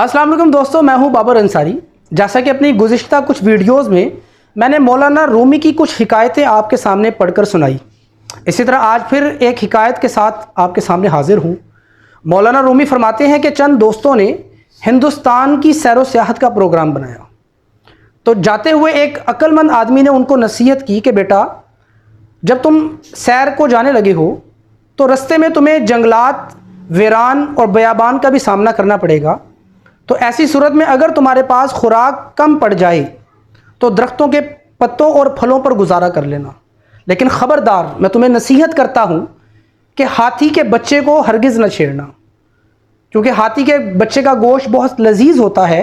अस्सलाम वालेकुम दोस्तों, मैं हूं बाबर अंसारी। जैसा कि अपनी गुज़िश्ता कुछ वीडियोस में मैंने मौलाना रूमी की कुछ हिकायतें आपके सामने पढ़कर सुनाई, इसी तरह आज फिर एक हिकायत के साथ आपके सामने हाजिर हूं। मौलाना रूमी फरमाते हैं कि चंद दोस्तों ने हिंदुस्तान की सैर व सियाहत का प्रोग्राम बनाया, तो जाते हुए एक अक्लमंद आदमी ने उनको नसीहत की कि बेटा, जब तुम सैर को जाने लगे हो तो रस्ते में तुम्हें जंगलात, वीरान और बयाबान का भी सामना करना पड़ेगा। तो ऐसी सूरत में अगर तुम्हारे पास खुराक कम पड़ जाए तो दरख्तों के पत्तों और फलों पर गुजारा कर लेना, लेकिन ख़बरदार, मैं तुम्हें नसीहत करता हूँ कि हाथी के बच्चे को हरगिज़ न छेड़ना, क्योंकि हाथी के बच्चे का गोश्त बहुत लजीज होता है,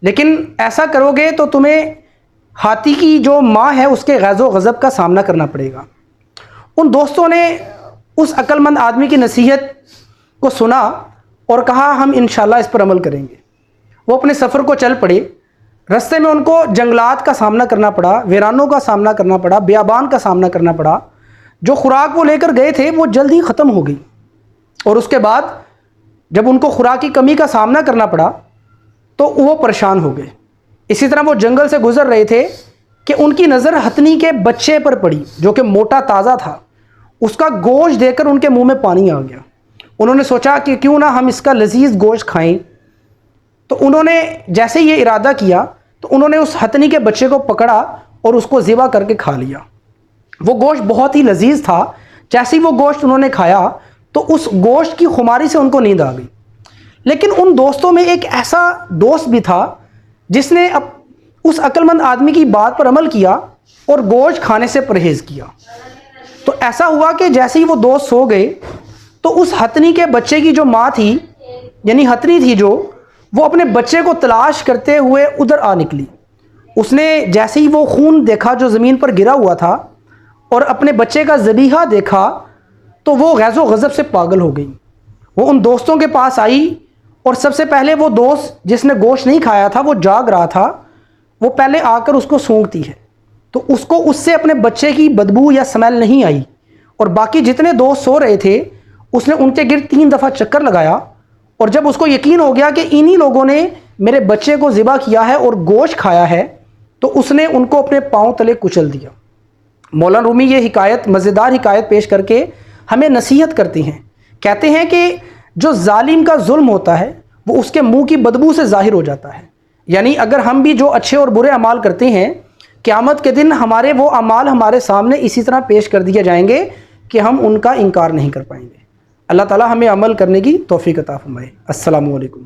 लेकिन ऐसा करोगे तो तुम्हें हाथी की जो माँ है उसके गैज़ो गज़ब का सामना करना पड़ेगा। उन दोस्तों ने उस अक्लमंद आदमी की नसीहत को सुना और कहा हम इंशाल्लाह इस पर अमल करेंगे। वो अपने सफ़र को चल पड़े। रास्ते में उनको जंगलात का सामना करना पड़ा, वीरानों का सामना करना पड़ा, बियाबान का सामना करना पड़ा। जो खुराक वो लेकर गए थे वो जल्द ही ख़त्म हो गई, और उसके बाद जब उनको खुराक की कमी का सामना करना पड़ा तो वो परेशान हो गए। इसी तरह वो जंगल से गुज़र रहे थे कि उनकी नज़र हथनी के बच्चे पर पड़ी, जो कि मोटा ताज़ा था। उसका गोश्त देखकर उनके मुंह में पानी आ गया। उन्होंने सोचा कि क्यों ना हम इसका लजीज गोश्त खाएं। तो उन्होंने जैसे ये इरादा किया तो उन्होंने उस हथनी के बच्चे को पकड़ा और उसको ज़िबा करके खा लिया। वो गोश्त बहुत ही लजीज था। जैसे ही वो गोश्त उन्होंने खाया तो उस गोश्त की खुमारी से उनको नींद आ गई। लेकिन उन दोस्तों में एक ऐसा दोस्त भी था जिसने अब उस अक्लमंद आदमी की बात पर अमल किया और गोश्त खाने से परहेज़ किया। तो ऐसा हुआ कि जैसे ही वो दोस्त सो गए तो उस हथनी के बच्चे की जो माँ थी, यानी हथनी थी जो, वो अपने बच्चे को तलाश करते हुए उधर आ निकली। उसने जैसे ही वो खून देखा जो ज़मीन पर गिरा हुआ था और अपने बच्चे का ज़बीहा देखा तो वो गैज़ो गज़ब से पागल हो गई। वो उन दोस्तों के पास आई और सबसे पहले वो दोस्त जिसने गोश्त नहीं खाया था, वो जाग रहा था, वो पहले आकर उसको सूंघती है तो उसको उससे अपने बच्चे की बदबू या स्मेल नहीं आई। और बाकी जितने दोस्त सो रहे थे उसने उनके गिर्द 3 दफ़ा चक्कर लगाया, और जब उसको यकीन हो गया कि इन्हीं लोगों ने मेरे बच्चे को ज़िबा किया है और गोश्त खाया है, तो उसने उनको अपने पाँव तले कुचल दिया। मौलाना रूमी ये हिकायत, मज़ेदार हिकायत पेश करके हमें नसीहत करते हैं। कहते हैं कि जो जालिम का जुल्म होता है वो उसके मुंह की बदबू से ज़ाहिर हो जाता है। यानी अगर हम भी जो अच्छे और बुरे अमाल करते हैं, क़यामत के दिन हमारे वो अमाल हमारे सामने इसी तरह पेश कर दिए जाएंगे कि हम उनका इनकार नहीं कर पाएंगे। अल्लाह ताला हमें अमल करने की तौफीक अता फरमाए। अस्सलामु अलैकुम।